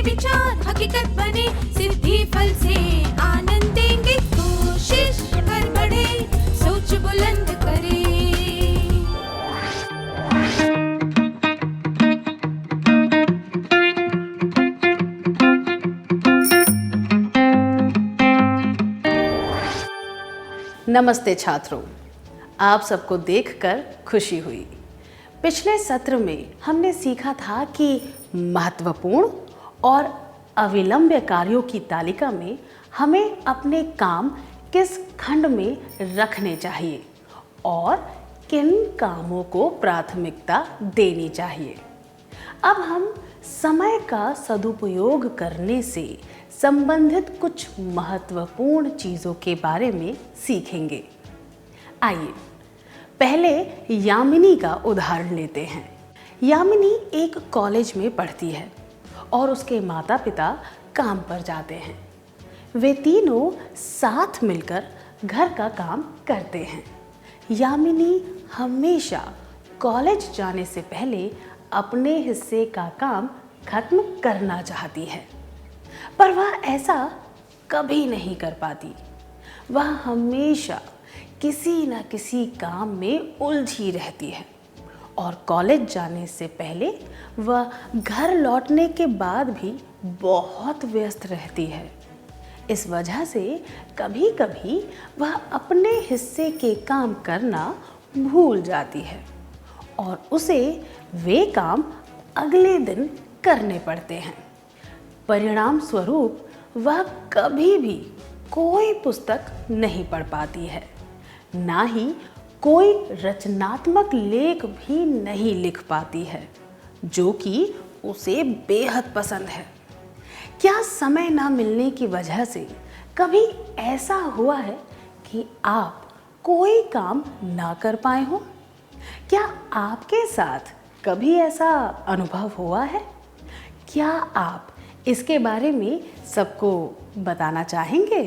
ये विचार हकीकत बने, सिद्धि फल से आनंद देंगे। कोशिश कर बढ़े, सोच बुलंद करे। नमस्ते छात्रों, आप सबको देखकर खुशी हुई। पिछले सत्र में हमने सीखा था कि महत्वपूर्ण और अविलंब्य कार्यों की तालिका में हमें अपने काम किस खंड में रखने चाहिए और किन कामों को प्राथमिकता देनी चाहिए। अब हम समय का सदुपयोग करने से संबंधित कुछ महत्वपूर्ण चीज़ों के बारे में सीखेंगे। आइए पहले यामिनी का उदाहरण लेते हैं। यामिनी एक कॉलेज में पढ़ती है और उसके माता पिता काम पर जाते हैं। वे तीनों साथ मिलकर घर का काम करते हैं। यामिनी हमेशा कॉलेज जाने से पहले अपने हिस्से का काम खत्म करना चाहती है, पर वह ऐसा कभी नहीं कर पाती। वह हमेशा किसी न किसी काम में उलझी रहती है और कॉलेज जाने से पहले वह घर लौटने के बाद भी बहुत व्यस्त रहती है। इस वजह से कभी कभी वह अपने हिस्से के काम करना भूल जाती है और उसे वे काम अगले दिन करने पड़ते हैं। परिणाम स्वरूप वह कभी भी कोई पुस्तक नहीं पढ़ पाती है, ना ही कोई रचनात्मक लेख भी नहीं लिख पाती है, जो कि उसे बेहद पसंद है। क्या समय ना मिलने की वजह से कभी ऐसा हुआ है कि आप कोई काम ना कर पाए हो? क्या आपके साथ कभी ऐसा अनुभव हुआ है? क्या आप इसके बारे में सबको बताना चाहेंगे?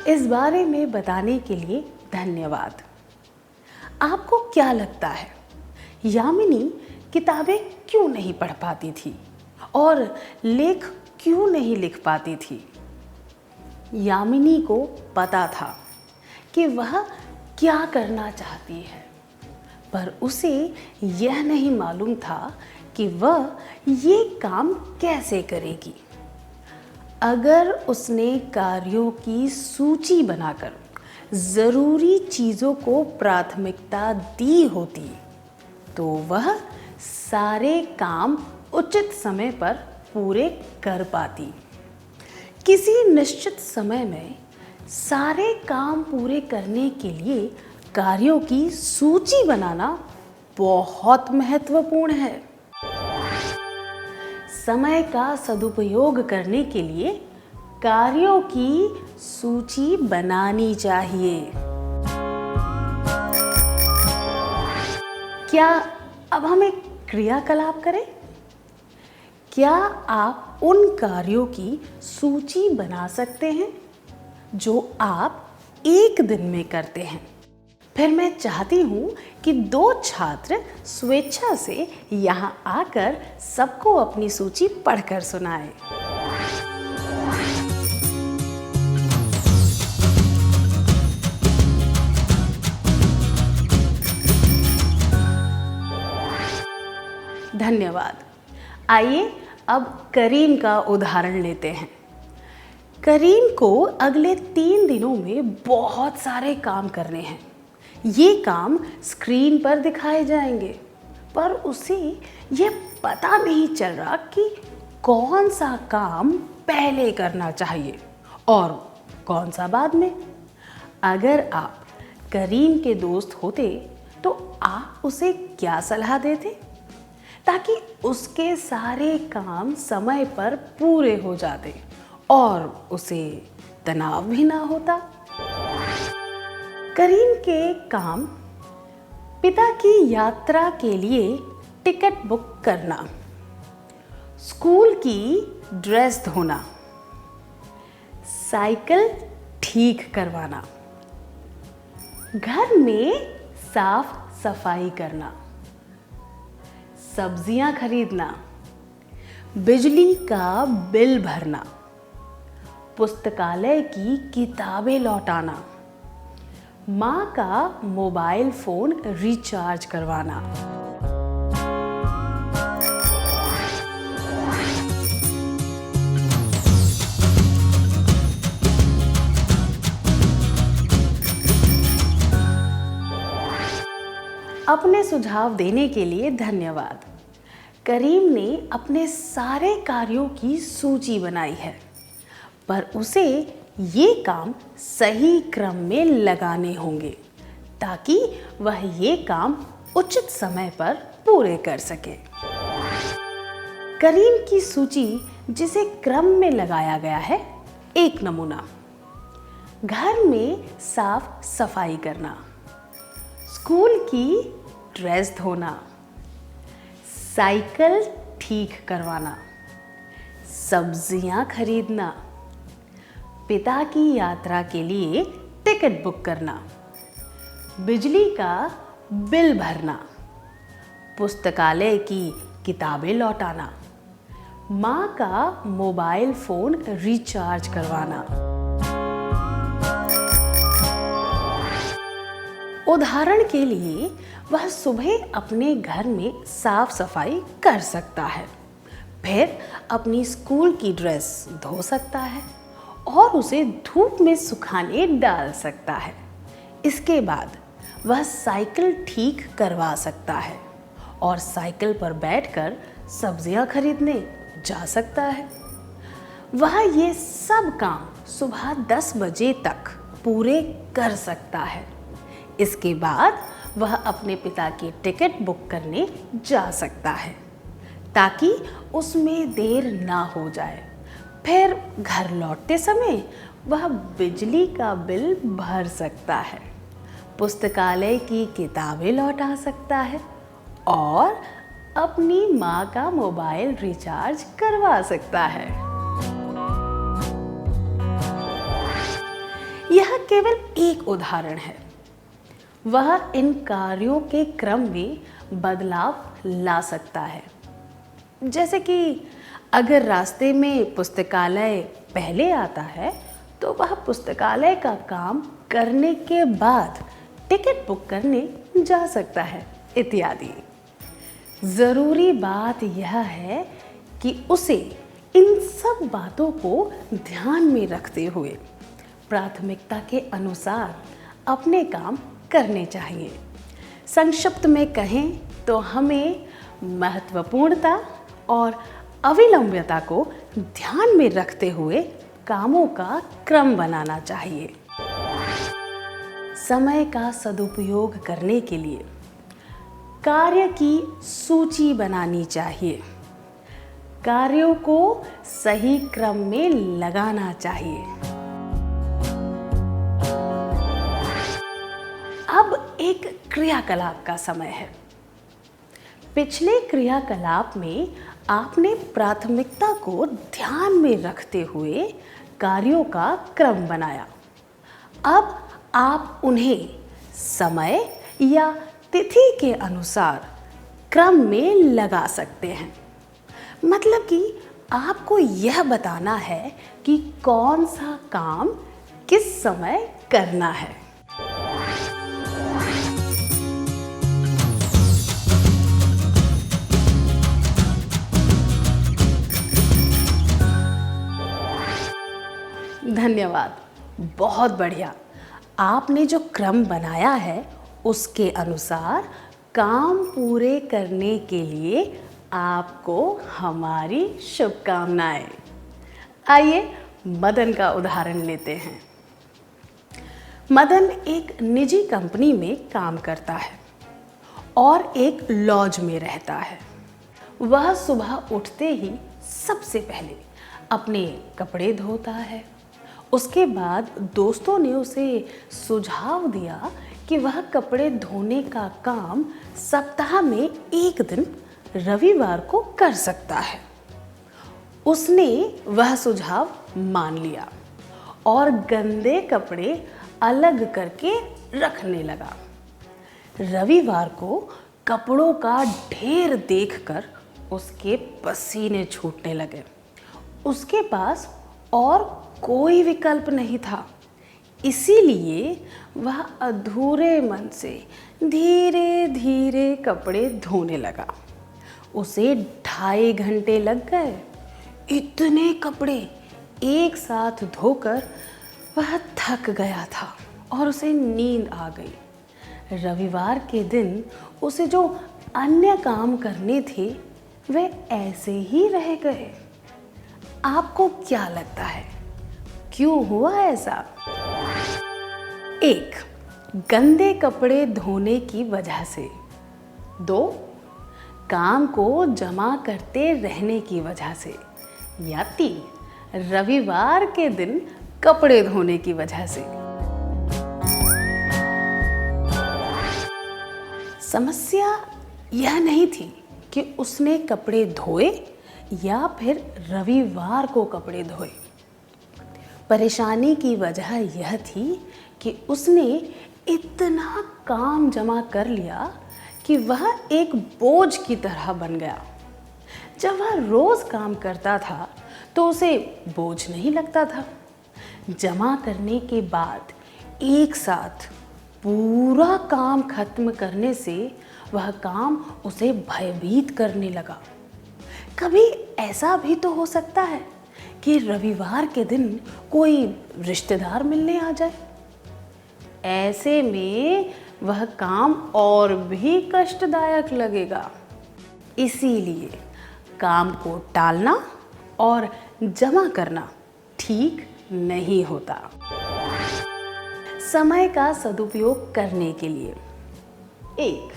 इस बारे में बताने के लिए धन्यवाद। आपको क्या लगता है, यामिनी किताबें क्यों नहीं पढ़ पाती थी और लेख क्यों नहीं लिख पाती थी? यामिनी को पता था कि वह क्या करना चाहती है, पर उसे यह नहीं मालूम था कि वह ये काम कैसे करेगी। अगर उसने कार्यों की सूची बनाकर ज़रूरी चीज़ों को प्राथमिकता दी होती तो वह सारे काम उचित समय पर पूरे कर पाती। किसी निश्चित समय में सारे काम पूरे करने के लिए कार्यों की सूची बनाना बहुत महत्वपूर्ण है। समय का सदुपयोग करने के लिए कार्यों की सूची बनानी चाहिए। क्या अब हम एक क्रियाकलाप करें? क्या आप उन कार्यों की सूची बना सकते हैं जो आप एक दिन में करते हैं? फिर मैं चाहती हूँ कि 2 छात्र स्वेच्छा से यहाँ आकर सबको अपनी सूची पढ़कर सुनाएं। धन्यवाद। आइए अब करीम का उदाहरण लेते हैं। करीम को अगले 3 दिनों में बहुत सारे काम करने हैं। ये काम स्क्रीन पर दिखाए जाएंगे, पर उसे यह पता नहीं चल रहा कि कौन सा काम पहले करना चाहिए और कौन सा बाद में। अगर आप करीम के दोस्त होते तो आप उसे क्या सलाह देते ताकि उसके सारे काम समय पर पूरे हो जाते और उसे तनाव भी ना होता? करीम के काम: पिता की यात्रा के लिए टिकट बुक करना, स्कूल की ड्रेस धोना, साइकिल ठीक करवाना, घर में साफ सफाई करना, सब्जियां खरीदना, बिजली का बिल भरना, पुस्तकालय की किताबें लौटाना, माँ का मोबाइल फोन रिचार्ज करवाना। अपने सुझाव देने के लिए धन्यवाद। करीम ने अपने सारे कार्यों की सूची बनाई है, पर उसे ये काम सही क्रम में लगाने होंगे ताकि वह ये काम उचित समय पर पूरे कर सके। करीम की सूची जिसे क्रम में लगाया गया है, एक नमूना। घर में साफ सफाई करना, स्कूल की ड्रेस धोना, साइकिल ठीक करवाना, सब्जियां खरीदना, पिता की यात्रा के लिए टिकट बुक करना, बिजली का बिल भरना, पुस्तकालय की किताबें लौटाना, माँ का मोबाइल फोन रिचार्ज करवाना। उदाहरण के लिए वह सुबह अपने घर में साफ सफाई कर सकता है, फिर अपनी स्कूल की ड्रेस धो सकता है और उसे धूप में सुखाने डाल सकता है। इसके बाद वह साइकिल ठीक करवा सकता है और साइकिल पर बैठकर सब्जियां खरीदने जा सकता है। वह ये सब काम सुबह 10 बजे तक पूरे कर सकता है। इसके बाद वह अपने पिता की टिकट बुक करने जा सकता है ताकि उसमें देर ना हो जाए। फिर घर लौटते समय वह बिजली का बिल भर सकता है, पुस्तकालय की किताबें लौटा सकता है और अपनी माँ का मोबाइल रिचार्ज करवा सकता है। यह केवल एक उदाहरण है। वह इन कार्यों के क्रम में बदलाव ला सकता है। जैसे कि अगर रास्ते में पुस्तकालय पहले आता है तो वह पुस्तकालय का काम करने के बाद टिकट बुक करने जा सकता है, इत्यादि। ज़रूरी बात यह है कि उसे इन सब बातों को ध्यान में रखते हुए प्राथमिकता के अनुसार अपने काम करने चाहिए। संक्षिप्त में कहें तो हमें महत्वपूर्णता और अविलंबिता को ध्यान में रखते हुए कामों का क्रम बनाना चाहिए। समय का सदुपयोग करने के लिए कार्य की सूची बनानी चाहिए, कार्यों को सही क्रम में लगाना चाहिए। अब एक क्रियाकलाप का समय है। पिछले क्रियाकलाप में आपने प्राथमिकता को ध्यान में रखते हुए कार्यों का क्रम बनाया। अब आप उन्हें समय या तिथि के अनुसार क्रम में लगा सकते हैं। मतलब कि आपको यह बताना है कि कौन सा काम किस समय करना है। धन्यवाद, बहुत बढ़िया। आपने जो क्रम बनाया है उसके अनुसार काम पूरे करने के लिए आपको हमारी शुभकामनाएं। आइए मदन का उदाहरण लेते हैं। मदन एक निजी कंपनी में काम करता है और एक लॉज में रहता है। वह सुबह उठते ही सबसे पहले अपने कपड़े धोता है। उसके बाद दोस्तों ने उसे सुझाव दिया कि वह कपड़े धोने का काम सप्ताह में एक दिन रविवार को कर सकता है। उसने वह सुझाव मान लिया और गंदे कपड़े अलग करके रखने लगा। रविवार को कपड़ों का ढेर देखकर उसके पसीने छूटने लगे। उसके पास और कोई विकल्प नहीं था, इसीलिए वह अधूरे मन से धीरे धीरे कपड़े धोने लगा। उसे 2.5 घंटे लग गए। इतने कपड़े एक साथ धोकर वह थक गया था और उसे नींद आ गई। रविवार के दिन उसे जो अन्य काम करने थे वे ऐसे ही रह गए। आपको क्या लगता है क्यों हुआ ऐसा? 1. गंदे कपड़े धोने की वजह से। 2. काम को जमा करते रहने की वजह से। या 3. रविवार के दिन कपड़े धोने की वजह से। समस्या यह नहीं थी कि उसने कपड़े धोए या फिर रविवार को कपड़े धोए। परेशानी की वजह यह थी कि उसने इतना काम जमा कर लिया कि वह एक बोझ की तरह बन गया। जब वह रोज काम करता था तो उसे बोझ नहीं लगता था। जमा करने के बाद एक साथ पूरा काम खत्म करने से वह काम उसे भयभीत करने लगा। कभी ऐसा भी तो हो सकता है कि रविवार के दिन कोई रिश्तेदार मिलने आ जाए। ऐसे में वह काम और भी कष्टदायक लगेगा। इसीलिए काम को टालना और जमा करना ठीक नहीं होता। समय का सदुपयोग करने के लिए 1.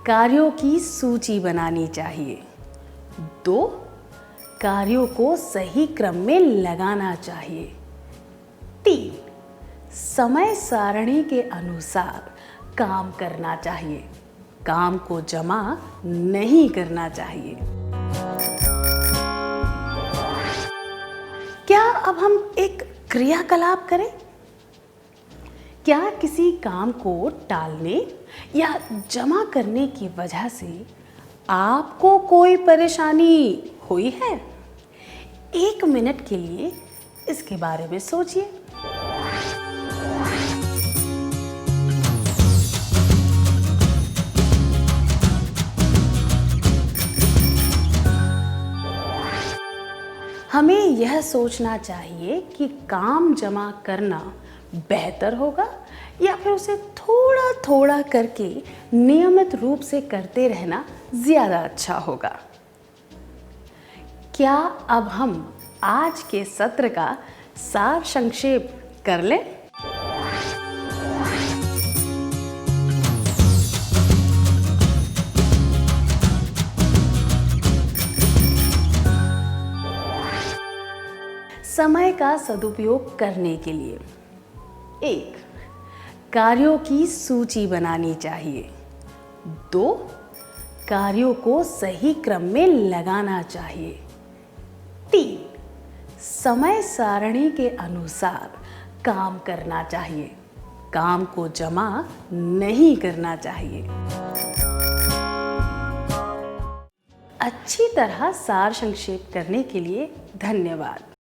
कार्यों की सूची बनानी चाहिए। 2. कार्यों को सही क्रम में लगाना चाहिए। 3. समय सारणी के अनुसार काम करना चाहिए। काम को जमा नहीं करना चाहिए। क्या अब हम एक क्रियाकलाप करें? क्या किसी काम को टालने या जमा करने की वजह से आपको कोई परेशानी हुई है? 1 मिनट के लिए इसके बारे में सोचिए। हमें यह सोचना चाहिए कि काम जमा करना बेहतर होगा या फिर उसे थोड़ा थोड़ा करके नियमित रूप से करते रहना ज़्यादा अच्छा होगा। क्या अब हम आज के सत्र का सार संक्षेप कर लें? समय का सदुपयोग करने के लिए 1. कार्यों की सूची बनानी चाहिए। 2. कार्यों को सही क्रम में लगाना चाहिए। 3. समय सारणी के अनुसार काम करना चाहिए। काम को जमा नहीं करना चाहिए। अच्छी तरह सार संक्षेप करने के लिए धन्यवाद।